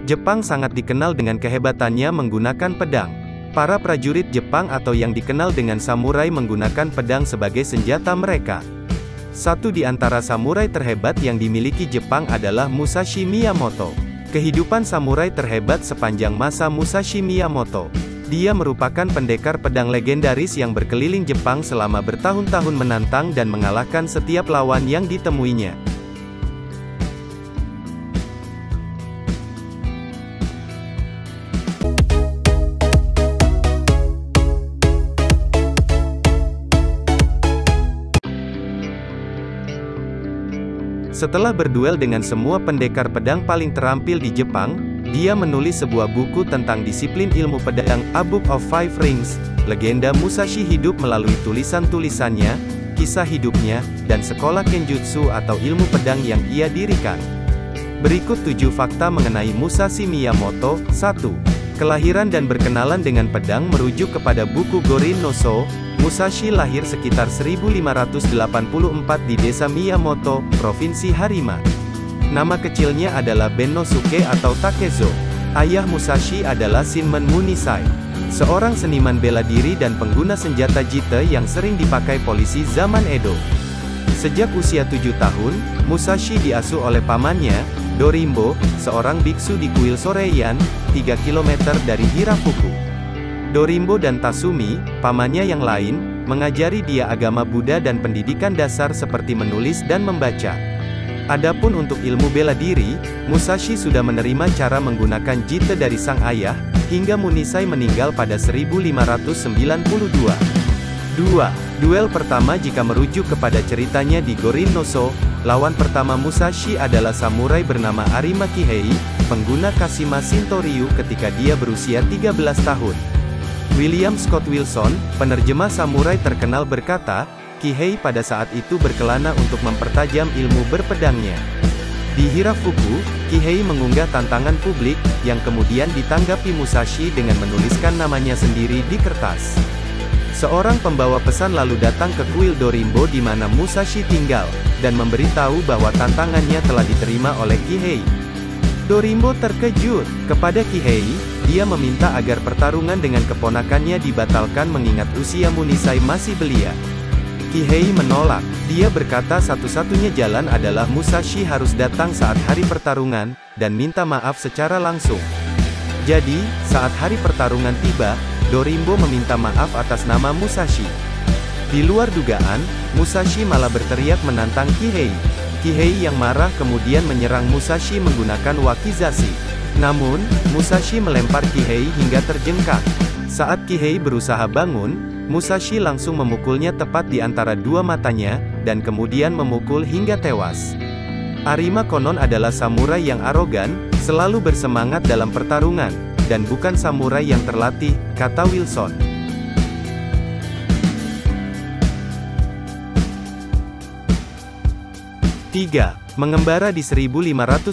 Jepang sangat dikenal dengan kehebatannya menggunakan pedang. Para prajurit Jepang atau yang dikenal dengan samurai menggunakan pedang sebagai senjata mereka. Satu di antara samurai terhebat yang dimiliki Jepang adalah Musashi Miyamoto. Kehidupan samurai terhebat sepanjang masa Musashi Miyamoto. Dia merupakan pendekar pedang legendaris yang berkeliling Jepang selama bertahun-tahun menantang dan mengalahkan setiap lawan yang ditemuinya. Setelah berduel dengan semua pendekar pedang paling terampil di Jepang, dia menulis sebuah buku tentang disiplin ilmu pedang, A Book of Five Rings. Legenda Musashi hidup melalui tulisan-tulisannya, kisah hidupnya, dan sekolah kenjutsu atau ilmu pedang yang ia dirikan. Berikut 7 fakta mengenai Musashi Miyamoto. 1. Kelahiran dan berkenalan dengan pedang merujuk kepada buku Gorin no Sho. Musashi lahir sekitar 1584 di desa Miyamoto, Provinsi Harima. Nama kecilnya adalah Bennosuke atau Takezo. Ayah Musashi adalah Shinmen Munisai, seorang seniman bela diri dan pengguna senjata jite yang sering dipakai polisi zaman Edo. Sejak usia 7 tahun, Musashi diasuh oleh pamannya, Dorimbo, seorang biksu di kuil Soreian, 3 km dari Hirafuku. Dorimbo dan Tatsumi, pamannya yang lain, mengajari dia agama Buddha dan pendidikan dasar seperti menulis dan membaca. Adapun untuk ilmu bela diri, Musashi sudah menerima cara menggunakan jite dari sang ayah, hingga Munisai meninggal pada 1592. 2. Duel pertama. Jika merujuk kepada ceritanya di Gorin no Sho, lawan pertama Musashi adalah samurai bernama Arima Kihei, pengguna Kashima Shinto-ryu ketika dia berusia 13 tahun. William Scott Wilson, penerjemah samurai terkenal berkata, Kihei pada saat itu berkelana untuk mempertajam ilmu berpedangnya. Di Hirafuku, Kihei mengunggah tantangan publik, yang kemudian ditanggapi Musashi dengan menuliskan namanya sendiri di kertas. Seorang pembawa pesan lalu datang ke kuil Dorimbo di mana Musashi tinggal, dan memberitahu bahwa tantangannya telah diterima oleh Kihei. Dorimbo terkejut. Kepada Kihei, dia meminta agar pertarungan dengan keponakannya dibatalkan mengingat usia Munisai masih belia. Kihei menolak. Dia berkata satu-satunya jalan adalah Musashi harus datang saat hari pertarungan, dan minta maaf secara langsung. Jadi, saat hari pertarungan tiba, Dorimbo meminta maaf atas nama Musashi. Di luar dugaan, Musashi malah berteriak menantang Kihei. Kihei yang marah kemudian menyerang Musashi menggunakan wakizashi. Namun, Musashi melempar Kihei hingga terjengkang. Saat Kihei berusaha bangun, Musashi langsung memukulnya tepat di antara dua matanya, dan kemudian memukul hingga tewas. Arima konon adalah samurai yang arogan, selalu bersemangat dalam pertarungan, dan bukan samurai yang terlatih, kata Wilson. Tiga. Mengembara di 1599,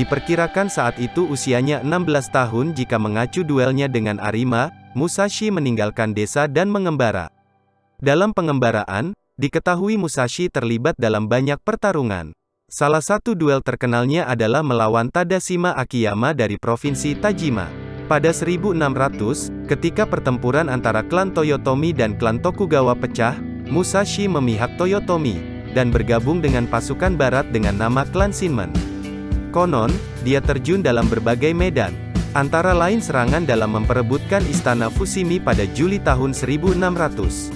diperkirakan saat itu usianya 16 tahun jika mengacu duelnya dengan Arima, Musashi meninggalkan desa dan mengembara. Dalam pengembaraan, diketahui Musashi terlibat dalam banyak pertarungan. Salah satu duel terkenalnya adalah melawan Tadashima Akiyama dari Provinsi Tajima. Pada 1600, ketika pertempuran antara klan Toyotomi dan klan Tokugawa pecah, Musashi memihak Toyotomi, dan bergabung dengan pasukan barat dengan nama klan Shinmen. Konon, dia terjun dalam berbagai medan, antara lain serangan dalam memperebutkan istana Fushimi pada Juli tahun 1600.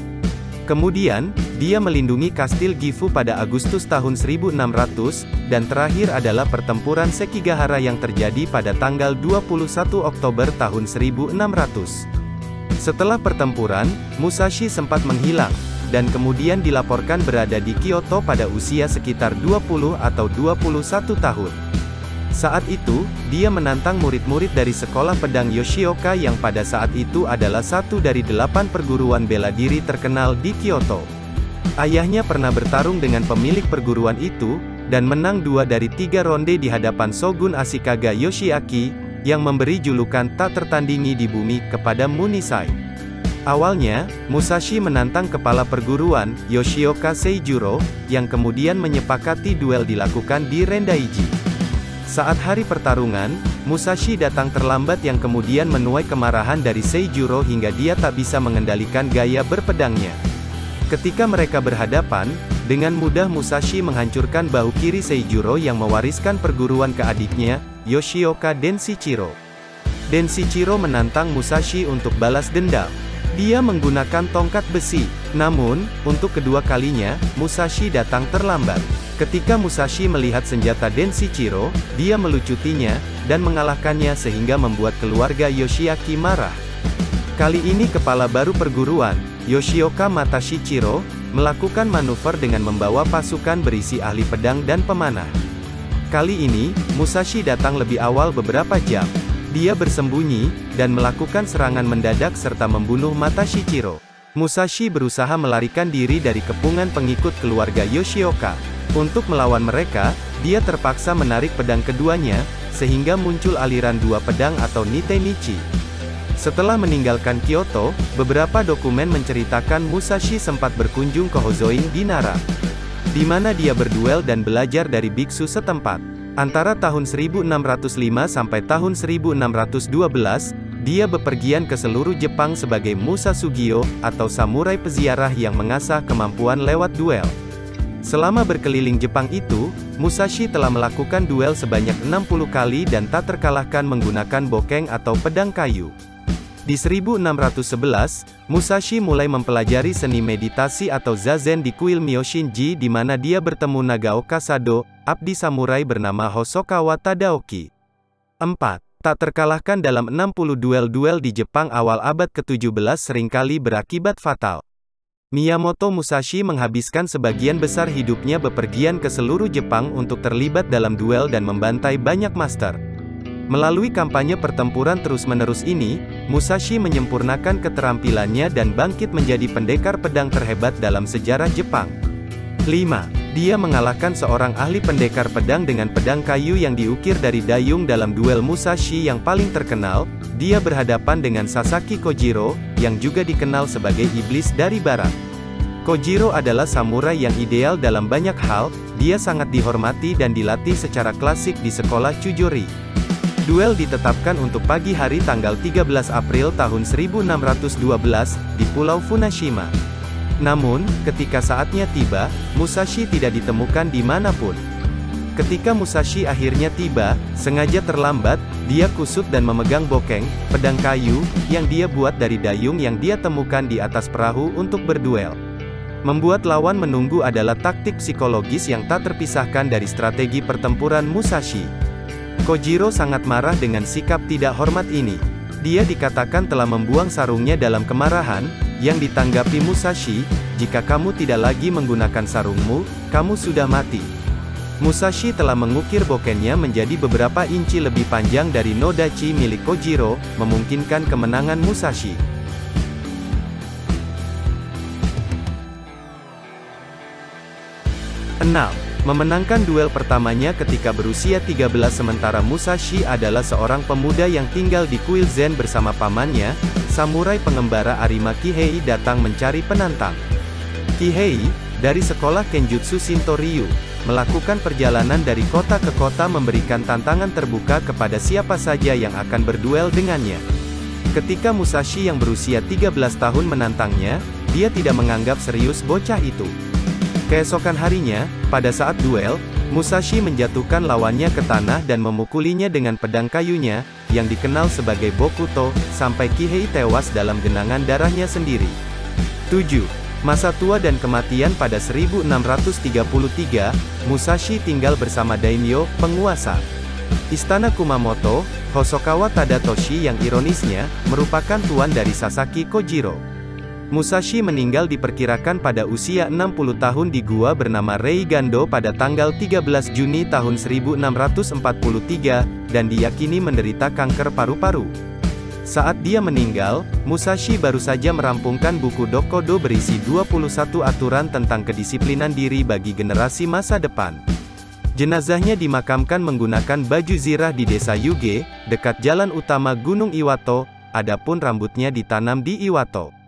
Kemudian, dia melindungi kastil Gifu pada Agustus tahun 1600, dan terakhir adalah pertempuran Sekigahara yang terjadi pada tanggal 21 Oktober tahun 1600. Setelah pertempuran, Musashi sempat menghilang, dan kemudian dilaporkan berada di Kyoto pada usia sekitar 20 atau 21 tahun. Saat itu, dia menantang murid-murid dari sekolah pedang Yoshioka yang pada saat itu adalah satu dari 8 perguruan bela diri terkenal di Kyoto. Ayahnya pernah bertarung dengan pemilik perguruan itu, dan menang 2 dari 3 ronde di hadapan Shogun Ashikaga Yoshiaki, yang memberi julukan tak tertandingi di bumi kepada Munisai. Awalnya, Musashi menantang kepala perguruan, Yoshioka Seijuro, yang kemudian menyepakati duel dilakukan di Rendaiji. Saat hari pertarungan, Musashi datang terlambat yang kemudian menuai kemarahan dari Seijuro hingga dia tak bisa mengendalikan gaya berpedangnya. Ketika mereka berhadapan, dengan mudah Musashi menghancurkan bahu kiri Seijuro yang mewariskan perguruan ke adiknya, Yoshioka Denshichiro. Denshichiro menantang Musashi untuk balas dendam. Dia menggunakan tongkat besi. Namun, untuk kedua kalinya, Musashi datang terlambat. Ketika Musashi melihat senjata Denshichiro, dia melucutinya, dan mengalahkannya sehingga membuat keluarga Yoshiaki marah. Kali ini kepala baru perguruan, Yoshioka Matashichiro, melakukan manuver dengan membawa pasukan berisi ahli pedang dan pemanah. Kali ini, Musashi datang lebih awal beberapa jam. Dia bersembunyi, dan melakukan serangan mendadak serta membunuh Matashichiro. Musashi berusaha melarikan diri dari kepungan pengikut keluarga Yoshioka. Untuk melawan mereka, dia terpaksa menarik pedang keduanya, sehingga muncul aliran dua pedang atau Nite-Nichi. Setelah meninggalkan Kyoto, beberapa dokumen menceritakan Musashi sempat berkunjung ke Hozoin di Nara, di mana dia berduel dan belajar dari biksu setempat. Antara tahun 1605 sampai tahun 1612, dia bepergian ke seluruh Jepang sebagai Musasugyo, atau samurai peziarah yang mengasah kemampuan lewat duel. Selama berkeliling Jepang itu, Musashi telah melakukan duel sebanyak 60 kali dan tak terkalahkan menggunakan bokeng atau pedang kayu. Di 1611, Musashi mulai mempelajari seni meditasi atau zazen di kuil Myoshinji di mana dia bertemu Nagaoka Sado, abdi samurai bernama Hosokawa Tadaoki. 4. Tak terkalahkan dalam 60 duel-duel di Jepang awal abad ke-17 seringkali berakibat fatal. Miyamoto Musashi menghabiskan sebagian besar hidupnya bepergian ke seluruh Jepang untuk terlibat dalam duel dan membantai banyak master. Melalui kampanye pertempuran terus-menerus ini, Musashi menyempurnakan keterampilannya dan bangkit menjadi pendekar pedang terhebat dalam sejarah Jepang. 5. Dia mengalahkan seorang ahli pendekar pedang dengan pedang kayu yang diukir dari dayung dalam duel Musashi yang paling terkenal. Dia berhadapan dengan Sasaki Kojiro, yang juga dikenal sebagai iblis dari barat. Kojiro adalah samurai yang ideal dalam banyak hal, dia sangat dihormati dan dilatih secara klasik di sekolah Chujori. Duel ditetapkan untuk pagi hari tanggal 13 April tahun 1612, di Pulau Funashima. Namun, ketika saatnya tiba, Musashi tidak ditemukan di manapun. Ketika Musashi akhirnya tiba, sengaja terlambat, dia kusut dan memegang bokeng, pedang kayu, yang dia buat dari dayung yang dia temukan di atas perahu untuk berduel. Membuat lawan menunggu adalah taktik psikologis yang tak terpisahkan dari strategi pertempuran Musashi. Kojiro sangat marah dengan sikap tidak hormat ini. Dia dikatakan telah membuang sarungnya dalam kemarahan, yang ditanggapi Musashi, "Jika kamu tidak lagi menggunakan sarungmu, kamu sudah mati." Musashi telah mengukir bokennya menjadi beberapa inci lebih panjang dari nodachi milik Kojiro, memungkinkan kemenangan Musashi. 6. Memenangkan duel pertamanya ketika berusia 13 sementara Musashi adalah seorang pemuda yang tinggal di kuil Zen bersama pamannya, samurai pengembara Arima Kihei datang mencari penantang. Kihei, dari sekolah Kenjutsu Shinto Ryu, melakukan perjalanan dari kota ke kota memberikan tantangan terbuka kepada siapa saja yang akan berduel dengannya. Ketika Musashi yang berusia 13 tahun menantangnya, dia tidak menganggap serius bocah itu. Keesokan harinya, pada saat duel, Musashi menjatuhkan lawannya ke tanah dan memukulinya dengan pedang kayunya, yang dikenal sebagai Bokuto, sampai Kihei tewas dalam genangan darahnya sendiri. 7. Masa tua dan kematian pada 1633, Musashi tinggal bersama daimyo, penguasa. Istana Kumamoto, Hosokawa Tadatoshi yang ironisnya, merupakan tuan dari Sasaki Kojiro. Musashi meninggal diperkirakan pada usia 60 tahun di gua bernama Reigando pada tanggal 13 Juni tahun 1643, dan diyakini menderita kanker paru-paru. Saat dia meninggal, Musashi baru saja merampungkan buku Dokodo berisi 21 aturan tentang kedisiplinan diri bagi generasi masa depan. Jenazahnya dimakamkan menggunakan baju zirah di desa Yuge, dekat jalan utama Gunung Iwato, adapun rambutnya ditanam di Iwato.